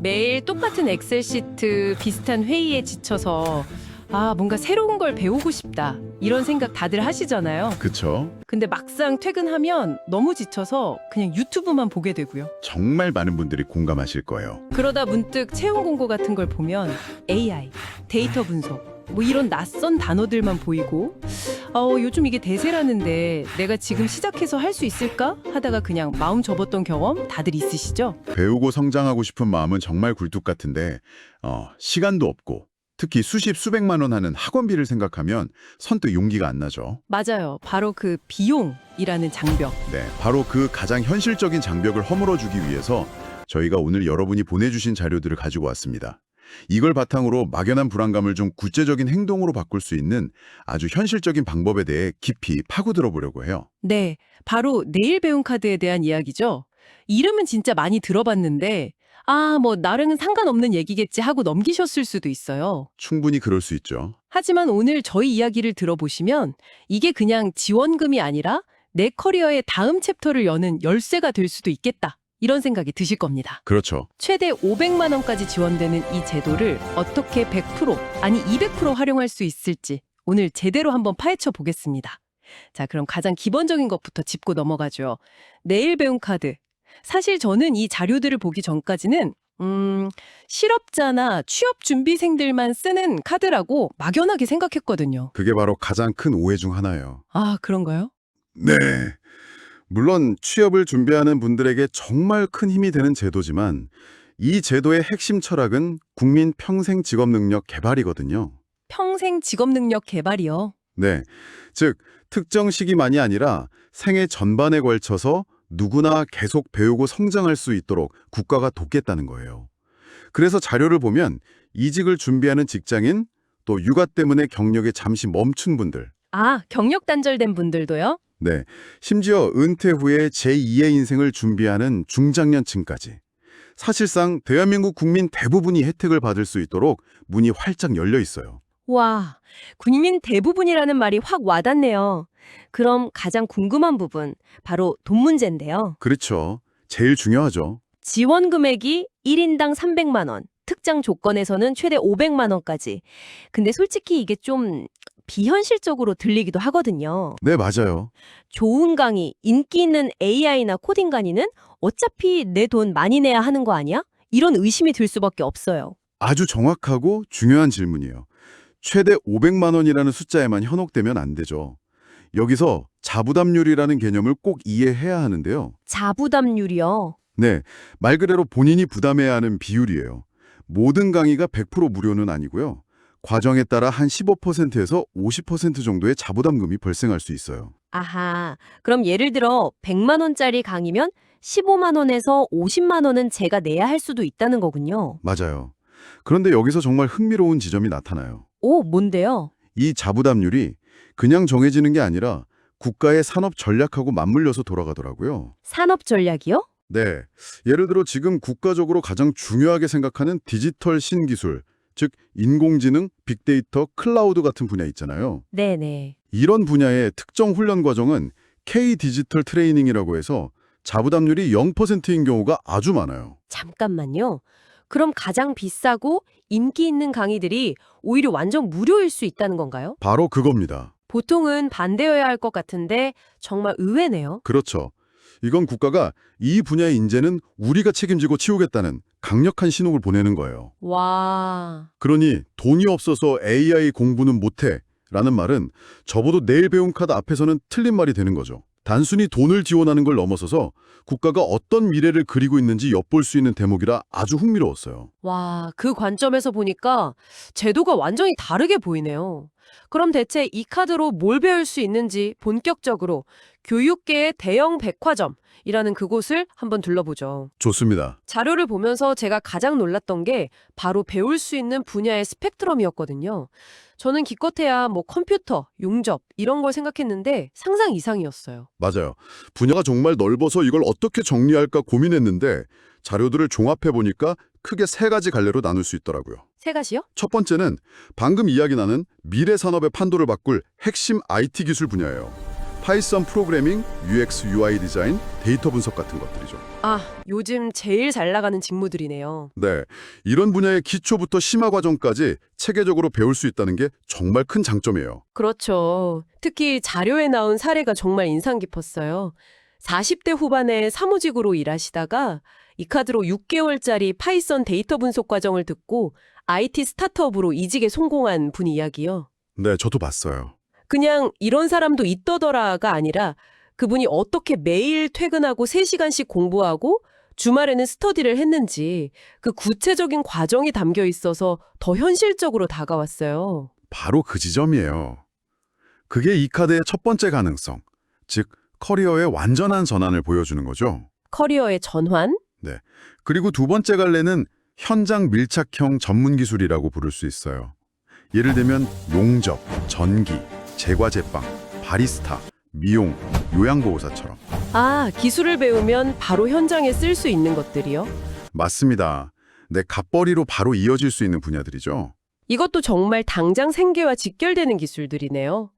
매일 똑같은 엑셀 시트, 비슷한 회의에 지쳐서 뭔가 새로운 걸 배우고 싶다. 이런 생각 다들 하시잖아요. 그쵸? 근데 막상 퇴근하면 너무 지쳐서 그냥 유튜브만 보게 되고요. 정말 많은 분들이 공감하실 거예요. 그러다 문득 채용 공고 같은 걸 보면 AI, 데이터 분석, 이런 낯선 단어들만 보이고 요즘 이게 대세라는데 내가 지금 시작해서 할 수 있을까? 하다가 그냥 마음 접었던 경험 다들 있으시죠? 배우고 성장하고 싶은 마음은 정말 굴뚝 같은데 시간도 없고 특히 수십 수백만 원 하는 학원비를 생각하면 선뜻 용기가 안 나죠. 맞아요. 바로 그 비용이라는 장벽. 네, 바로 그 가장 현실적인 장벽을 허물어주기 위해서 저희가 오늘 여러분이 보내주신 자료들을 가지고 왔습니다. 이걸 바탕으로 막연한 불안감을 좀 구체적인 행동으로 바꿀 수 있는 아주 현실적인 방법에 대해 깊이 파고들어 보려고 해요. 네, 바로 내일 배움 카드에 대한 이야기죠. 이름은 진짜 많이 들어봤는데 나랑은 상관없는 얘기겠지 하고 넘기셨을 수도 있어요. 충분히 그럴 수 있죠. 하지만 오늘 저희 이야기를 들어보시면 이게 그냥 지원금이 아니라 내 커리어의 다음 챕터를 여는 열쇠가 될 수도 있겠다. 이런 생각이 드실 겁니다. 그렇죠. 최대 500만 원까지 지원되는 이 제도를 어떻게 100% 아니 200% 활용할 수 있을지 오늘 제대로 한번 파헤쳐 보겠습니다. 자, 그럼 가장 기본적인 것부터 짚고 넘어가죠. 내일 배움 카드. 사실 저는 이 자료들을 보기 전까지는 실업자나 취업 준비생들만 쓰는 카드라고 막연하게 생각했거든요. 그게 바로 가장 큰 오해 중 하나예요. 그런가요? 네. 물론 취업을 준비하는 분들에게 정말 큰 힘이 되는 제도지만 이 제도의 핵심 철학은 국민 평생 직업 능력 개발이거든요. 평생 직업 능력 개발이요. 네. 즉, 특정 시기만이 아니라 생애 전반에 걸쳐서 누구나 계속 배우고 성장할 수 있도록 국가가 돕겠다는 거예요. 그래서 자료를 보면 이직을 준비하는 직장인, 또 육아 때문에 경력이 잠시 멈춘 분들, 경력 단절된 분들도요? 네, 심지어 은퇴 후에 제2의 인생을 준비하는 중장년층까지. 사실상 대한민국 국민 대부분이 혜택을 받을 수 있도록 문이 활짝 열려 있어요. 와, 국민 대부분이라는 말이 확 와닿네요. 그럼 가장 궁금한 부분, 바로 돈 문제인데요. 그렇죠. 제일 중요하죠. 지원 금액이 1인당 300만 원, 특정 조건에서는 최대 500만 원까지. 근데 솔직히 이게 좀 비현실적으로 들리기도 하거든요. 네, 맞아요. 좋은 강의, 인기 있는 AI나 코딩 강의는 어차피 내 돈 많이 내야 하는 거 아니야? 이런 의심이 들 수밖에 없어요. 아주 정확하고 중요한 질문이에요. 최대 500만 원이라는 숫자에만 현혹되면 안 되죠. 여기서 자부담률이라는 개념을 꼭 이해해야 하는데요. 자부담률이요. 네, 말 그대로 본인이 부담해야 하는 비율이에요. 모든 강의가 100% 무료는 아니고요. 과정에 따라 한 15%에서 50% 정도의 자부담금이 발생할 수 있어요. 아하, 그럼 예를 들어 100만 원짜리 강의면 15만 원에서 50만 원은 제가 내야 할 수도 있다는 거군요. 맞아요. 그런데 여기서 정말 흥미로운 지점이 나타나요. 오, 뭔데요? 이 자부담률이 그냥 정해지는 게 아니라 국가의 산업 전략하고 맞물려서 돌아가더라고요. 산업 전략이요? 네, 예를 들어 지금 국가적으로 가장 중요하게 생각하는 디지털 신기술, 즉 인공지능, 빅데이터, 클라우드 같은 분야 있잖아요. 네네. 이런 분야의 특정 훈련 과정은 K-디지털 트레이닝이라고 해서 자부담률이 0%인 경우가 아주 많아요. 잠깐만요. 그럼 가장 비싸고 인기 있는 강의들이 오히려 완전 무료일 수 있다는 건가요? 바로 그겁니다. 보통은 반대여야 할 것 같은데 정말 의외네요. 그렇죠. 이건 국가가 이 분야의 인재는 우리가 책임지고 치우겠다는 강력한 신호를 보내는 거예요. 와, 그러니 돈이 없어서 AI 공부는 못해 라는 말은 접어도 내일 배움 카드 앞에서는 틀린 말이 되는 거죠. 단순히 돈을 지원하는 걸 넘어서서 국가가 어떤 미래를 그리고 있는지 엿볼 수 있는 대목이라 아주 흥미로웠어요. 그 관점에서 보니까 제도가 완전히 다르게 보이네요. 그럼 대체 이 카드로 뭘 배울 수 있는지 본격적으로 교육계의 대형 백화점이라는 그곳을 한번 둘러보죠. 좋습니다. 자료를 보면서 제가 가장 놀랐던 게 바로 배울 수 있는 분야의 스펙트럼이었거든요. 저는 기껏해야 컴퓨터, 용접 이런 걸 생각했는데 상상 이상이었어요. 맞아요. 분야가 정말 넓어서 이걸 어떻게 정리할까 고민했는데 자료들을 종합해보니까 크게 세 가지 갈래로 나눌 수 있더라고요. 세 가지요? 첫 번째는 방금 이야기 나눈 미래 산업의 판도를 바꿀 핵심 IT 기술 분야예요. 파이썬 프로그래밍, UX, UI 디자인, 데이터 분석 같은 것들이죠. 아, 요즘 제일 잘 나가는 직무들이네요. 네, 이런 분야의 기초부터 심화 과정까지 체계적으로 배울 수 있다는 게 정말 큰 장점이에요. 그렇죠. 특히 자료에 나온 사례가 정말 인상 깊었어요. 40대 후반에 사무직으로 일하시다가 이카드로 6개월짜리 파이썬 데이터 분석 과정을 듣고 IT 스타트업으로 이직에 성공한 분 이야기요. 네, 저도 봤어요. 그냥 이런 사람도 있더더라가 아니라 그분이 어떻게 매일 퇴근하고 3시간씩 공부하고 주말에는 스터디를 했는지 그 구체적인 과정이 담겨 있어서 더 현실적으로 다가왔어요. 바로 그 지점이에요. 그게 이 카드의 첫 번째 가능성, 즉 커리어의 완전한 전환을 보여주는 거죠. 커리어의 전환? 그리고 두 번째 갈래는 현장 밀착형 전문 기술이라고 부를 수 있어요. 예를 들면 용접, 전기, 제과 제빵, 바리스타, 미용, 요양보호사처럼. 아, 기술을 배우면 바로 현장에 쓸 수 있는 것들이요? 맞습니다. 내 갑벌이로 바로 이어질 수 있는 분야들이죠. 이것도 정말 당장 생계와 직결되는 기술들이네요.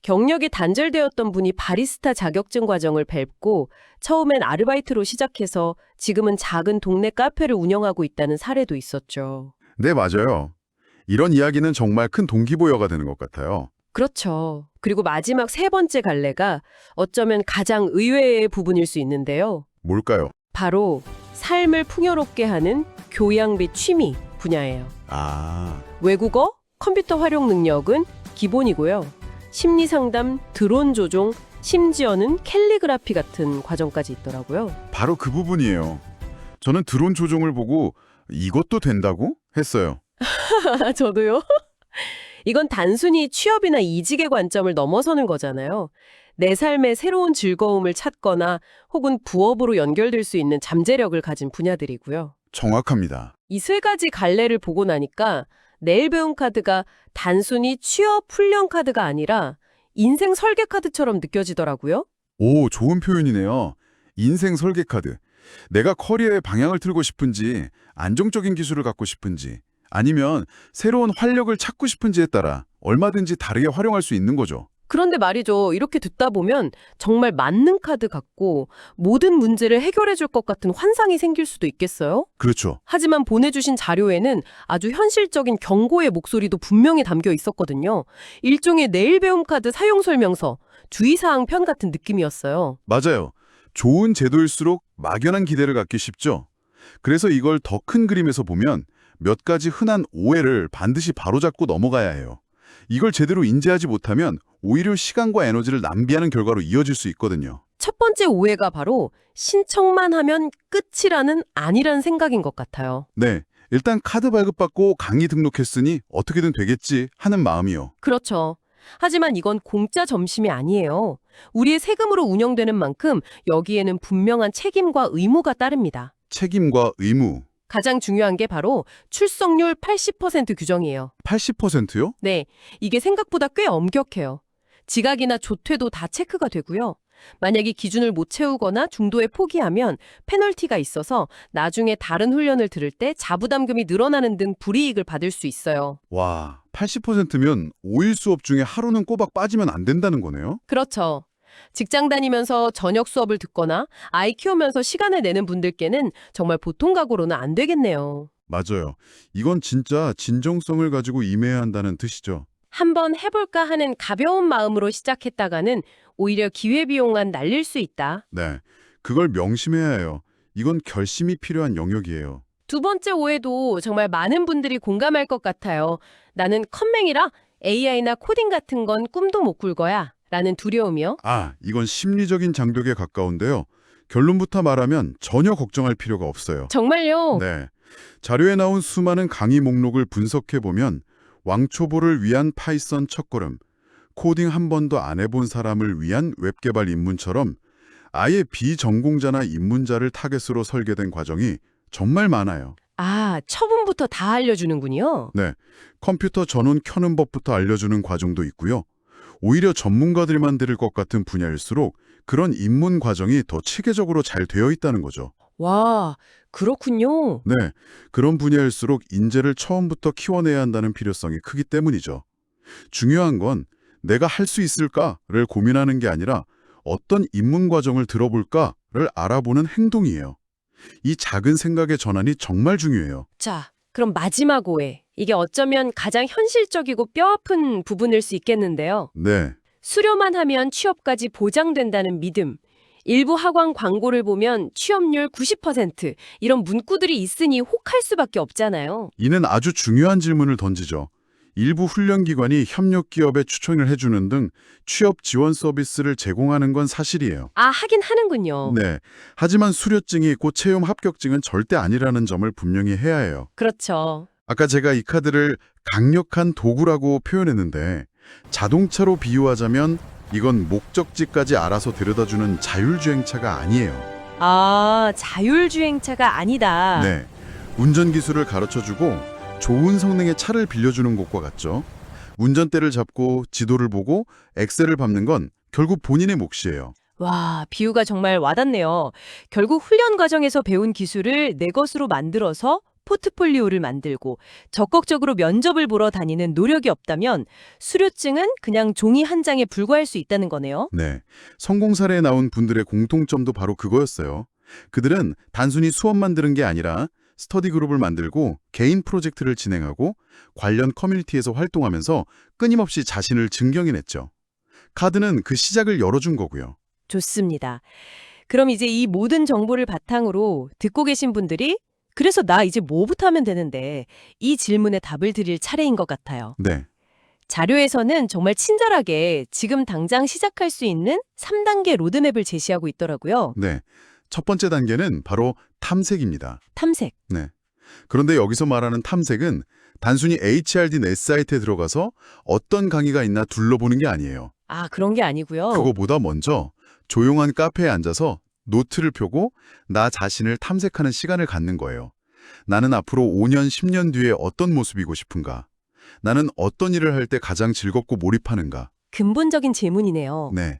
경력이 단절되었던 분이 바리스타 자격증 과정을 밟고 처음엔 아르바이트로 시작해서 지금은 작은 동네 카페를 운영하고 있다는 사례도 있었죠. 네, 맞아요. 이런 이야기는 정말 큰 동기부여가 되는 것 같아요. 그렇죠. 그리고 마지막 세 번째 갈래가 어쩌면 가장 의외의 부분일 수 있는데요. 뭘까요? 바로 삶을 풍요롭게 하는 교양 및 취미 분야예요. 외국어, 컴퓨터 활용 능력은 기본이고요. 심리 상담, 드론 조종, 심지어는 캘리그라피 같은 과정까지 있더라고요. 바로 그 부분이에요. 저는 드론 조종을 보고 이것도 된다고 했어요. 저도요. 이건 단순히 취업이나 이직의 관점을 넘어서는 거잖아요. 내 삶의 새로운 즐거움을 찾거나 혹은 부업으로 연결될 수 있는 잠재력을 가진 분야들이고요. 정확합니다. 이 세 가지 갈래를 보고 나니까 내일 배움 카드가 단순히 취업 훈련 카드가 아니라 인생 설계 카드처럼 느껴지더라고요. 오, 좋은 표현이네요. 인생 설계 카드. 내가 커리어의 방향을 틀고 싶은지, 안정적인 기술을 갖고 싶은지, 아니면 새로운 활력을 찾고 싶은지에 따라 얼마든지 다르게 활용할 수 있는 거죠. 그런데 말이죠. 이렇게 듣다 보면 정말 맞는 카드 같고 모든 문제를 해결해 줄 것 같은 환상이 생길 수도 있겠어요? 그렇죠. 하지만 보내주신 자료에는 아주 현실적인 경고의 목소리도 분명히 담겨 있었거든요. 일종의 내일 배움 카드 사용 설명서, 주의사항 편 같은 느낌이었어요. 맞아요. 좋은 제도일수록 막연한 기대를 갖기 쉽죠. 그래서 이걸 더 큰 그림에서 보면 몇 가지 흔한 오해를 반드시 바로잡고 넘어가야 해요. 이걸 제대로 인지하지 못하면 오히려 시간과 에너지를 낭비하는 결과로 이어질 수 있거든요. 첫 번째 오해가 바로 신청만 하면 끝이라는 아니란 생각인 것 같아요. 네, 일단 카드 발급받고 강의 등록했으니 어떻게든 되겠지 하는 마음이요. 그렇죠. 하지만 이건 공짜 점심이 아니에요. 우리의 세금으로 운영되는 만큼 여기에는 분명한 책임과 의무가 따릅니다. 책임과 의무. 가장 중요한 게 바로 출석률 80% 규정이에요. 80%요? 네, 이게 생각보다 꽤 엄격해요. 지각이나 조퇴도 다 체크가 되고요. 만약에 기준을 못 채우거나 중도에 포기하면 페널티가 있어서 나중에 다른 훈련을 들을 때 자부담금이 늘어나는 등 불이익을 받을 수 있어요. 와, 80%면 5일 수업 중에 하루는 꼬박 빠지면 안 된다는 거네요? 그렇죠. 직장 다니면서 저녁 수업을 듣거나 아이 키우면서 시간을 내는 분들께는 정말 보통 각오로는 안 되겠네요. 맞아요. 이건 진짜 진정성을 가지고 임해야 한다는 뜻이죠. 한번 해볼까 하는 가벼운 마음으로 시작했다가는 오히려 기회비용만 날릴 수 있다. 네, 그걸 명심해야 해요. 이건 결심이 필요한 영역이에요. 두 번째 오해도 정말 많은 분들이 공감할 것 같아요. 나는 컴맹이라 AI나 코딩 같은 건 꿈도 못 꿀 거야. 라는 두려움이요. 이건 심리적인 장벽에 가까운데요. 결론부터 말하면 전혀 걱정할 필요가 없어요. 정말요? 네, 자료에 나온 수많은 강의 목록을 분석해보면 왕초보를 위한 파이썬 첫걸음, 코딩 한 번도 안 해본 사람을 위한 웹개발 입문처럼 아예 비전공자나 입문자를 타겟으로 설계된 과정이 정말 많아요. 처분부터 다 알려주는군요. 네, 컴퓨터 전원 켜는 법부터 알려주는 과정도 있고요. 오히려 전문가들만 들을 것 같은 분야일수록 그런 입문 과정이 더 체계적으로 잘 되어 있다는 거죠. 와, 그렇군요. 네, 그런 분야일수록 인재를 처음부터 키워내야 한다는 필요성이 크기 때문이죠. 중요한 건 내가 할 수 있을까를 고민하는 게 아니라 어떤 입문 과정을 들어볼까를 알아보는 행동이에요. 이 작은 생각의 전환이 정말 중요해요. 자, 그럼 마지막 오해. 이게 어쩌면 가장 현실적이고 뼈아픈 부분일 수 있겠는데요. 네, 수료만 하면 취업까지 보장된다는 믿음. 일부 학원 광고를 보면 취업률 90% 이런 문구들이 있으니 혹할 수밖에 없잖아요. 이는 아주 중요한 질문을 던지죠. 일부 훈련기관이 협력기업에 추천을 해주는 등 취업 지원 서비스를 제공하는 건 사실이에요. 아, 하긴 하는군요. 네, 하지만 수료증이 있고 채용 합격증은 절대 아니라는 점을 분명히 해야 해요. 그렇죠. 아까 제가 이 카드를 강력한 도구라고 표현했는데 자동차로 비유하자면 이건 목적지까지 알아서 데려다주는 자율주행차가 아니에요. 아, 자율주행차가 아니다. 네, 운전 기술을 가르쳐주고 좋은 성능의 차를 빌려주는 것과 같죠. 운전대를 잡고 지도를 보고 엑셀을 밟는 건 결국 본인의 몫이에요. 와, 비유가 정말 와닿네요. 결국 훈련 과정에서 배운 기술을 내 것으로 만들어서 포트폴리오를 만들고 적극적으로 면접을 보러 다니는 노력이 없다면 수료증은 그냥 종이 한 장에 불과할 수 있다는 거네요. 네, 성공 사례에 나온 분들의 공통점도 바로 그거였어요. 그들은 단순히 수업만 들은 게 아니라 스터디 그룹을 만들고 개인 프로젝트를 진행하고 관련 커뮤니티에서 활동하면서 끊임없이 자신을 증명해냈죠. 카드는 그 시작을 열어준 거고요. 좋습니다. 그럼 이제 이 모든 정보를 바탕으로 듣고 계신 분들이 그래서 나 이제 뭐부터 하면 되는데 이 질문에 답을 드릴 차례인 것 같아요. 네, 자료에서는 정말 친절하게 지금 당장 시작할 수 있는 3단계 로드맵을 제시하고 있더라고요. 네. 첫 번째 단계는 바로 탐색입니다. 탐색. 네. 그런데 여기서 말하는 탐색은 단순히 HRD 넷 사이트에 들어가서 어떤 강의가 있나 둘러보는 게 아니에요. 아, 그런 게 아니고요. 그거보다 먼저 조용한 카페에 앉아서 노트를 펴고 나 자신을 탐색하는 시간을 갖는 거예요. 나는 앞으로 5년, 10년 뒤에 어떤 모습이고 싶은가? 나는 어떤 일을 할 때 가장 즐겁고 몰입하는가? 근본적인 질문이네요. 네.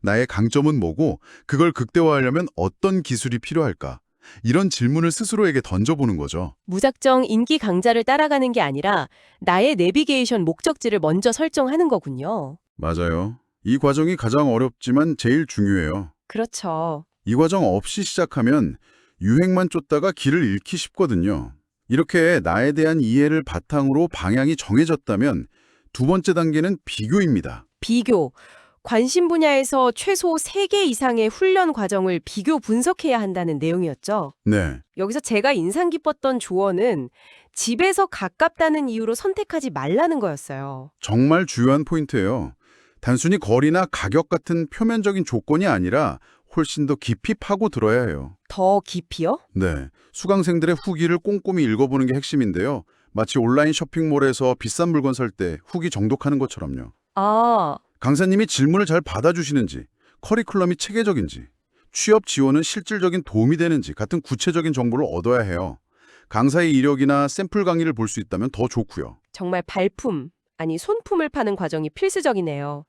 나의 강점은 뭐고 그걸 극대화하려면 어떤 기술이 필요할까? 이런 질문을 스스로에게 던져보는 거죠. 무작정 인기 강좌를 따라가는 게 아니라 나의 내비게이션 목적지를 먼저 설정하는 거군요. 맞아요. 이 과정이 가장 어렵지만 제일 중요해요. 그렇죠. 이 과정 없이 시작하면 유행만 쫓다가 길을 잃기 쉽거든요. 이렇게 나에 대한 이해를 바탕으로 방향이 정해졌다면 두 번째 단계는 비교입니다. 비교. 관심 분야에서 최소 3개 이상의 훈련 과정을 비교 분석해야 한다는 내용이었죠. 네, 여기서 제가 인상 깊었던 조언은 집에서 가깝다는 이유로 선택하지 말라는 거였어요. 정말 중요한 포인트예요. 단순히 거리나 가격 같은 표면적인 조건이 아니라 훨씬 더 깊이 파고들어야 해요. 더 깊이요? 네, 수강생들의 후기를 꼼꼼히 읽어보는 게 핵심인데요. 마치 온라인 쇼핑몰에서 비싼 물건 살 때 후기 정독하는 것처럼요. 아, 강사님이 질문을 잘 받아주시는지, 커리큘럼이 체계적인지, 취업 지원은 실질적인 도움이 되는지 같은 구체적인 정보를 얻어야 해요. 강사의 이력이나 샘플 강의를 볼 수 있다면 더 좋고요. 정말 발품, 아니 손품을 파는 과정이 필수적이네요.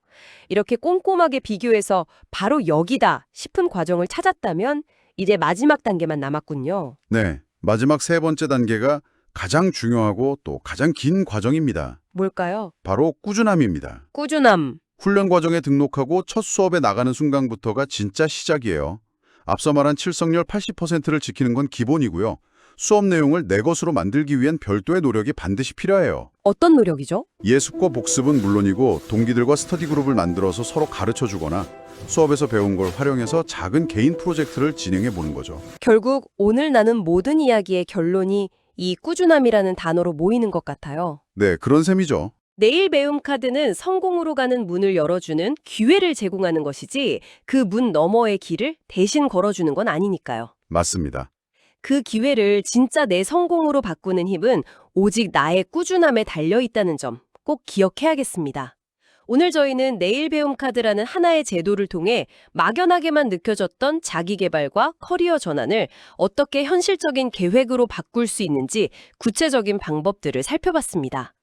이렇게 꼼꼼하게 비교해서 바로 여기다 싶은 과정을 찾았다면 이제 마지막 단계만 남았군요. 네, 마지막 세 번째 단계가 가장 중요하고 또 가장 긴 과정입니다. 뭘까요? 바로 꾸준함입니다. 꾸준함. 훈련 과정에 등록하고 첫 수업에 나가는 순간부터가 진짜 시작이에요. 앞서 말한 칠성열 80%를 지키는 건 기본이고요. 수업 내용을 내 것으로 만들기 위한 별도의 노력이 반드시 필요해요. 어떤 노력이죠? 예습과 복습은 물론이고 동기들과 스터디 그룹을 만들어서 서로 가르쳐주거나 수업에서 배운 걸 활용해서 작은 개인 프로젝트를 진행해 보는 거죠. 결국 오늘 나눈 모든 이야기의 결론이 이 꾸준함이라는 단어로 모이는 것 같아요. 네, 그런 셈이죠. 내일 배움 카드는 성공으로 가는 문을 열어주는 기회를 제공하는 것이지 그 문 너머의 길을 대신 걸어주는 건 아니니까요. 맞습니다. 그 기회를 진짜 내 성공으로 바꾸는 힘은 오직 나의 꾸준함에 달려있다는 점 꼭 기억해야겠습니다. 오늘 저희는 내일 배움 카드라는 하나의 제도를 통해 막연하게만 느껴졌던 자기개발과 커리어 전환을 어떻게 현실적인 계획으로 바꿀 수 있는지 구체적인 방법들을 살펴봤습니다.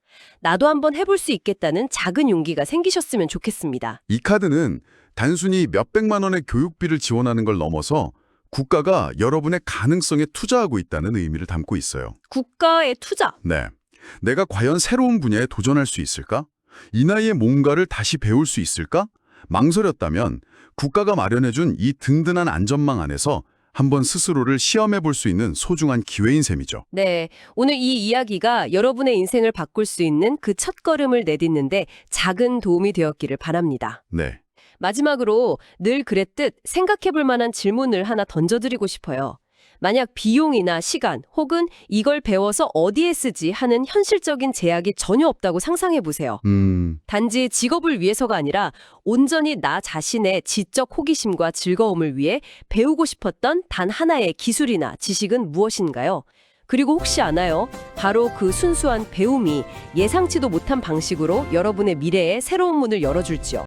나도 한번 해볼 수 있겠다는 작은 용기가 생기셨으면 좋겠습니다. 이 카드는 단순히 몇백만 원의 교육비를 지원하는 걸 넘어서 국가가 여러분의 가능성에 투자하고 있다는 의미를 담고 있어요. 국가의 투자. 네. 내가 과연 새로운 분야에 도전할 수 있을까? 이 나이에 뭔가를 다시 배울 수 있을까? 망설였다면 국가가 마련해준 이 든든한 안전망 안에서 한번 스스로를 시험해 볼 수 있는 소중한 기회인 셈이죠. 네, 오늘 이 이야기가 여러분의 인생을 바꿀 수 있는 그 첫걸음을 내딛는데 작은 도움이 되었기를 바랍니다. 네. 마지막으로 늘 그랬듯 생각해 볼 만한 질문을 하나 던져드리고 싶어요. 만약 비용이나 시간 혹은 이걸 배워서 어디에 쓰지 하는 현실적인 제약이 전혀 없다고 상상해 보세요. 단지 직업을 위해서가 아니라 온전히 나 자신의 지적 호기심과 즐거움을 위해 배우고 싶었던 단 하나의 기술이나 지식은 무엇인가요? 그리고 혹시 아나요? 바로 그 순수한 배움이 예상치도 못한 방식으로 여러분의 미래에 새로운 문을 열어줄지요.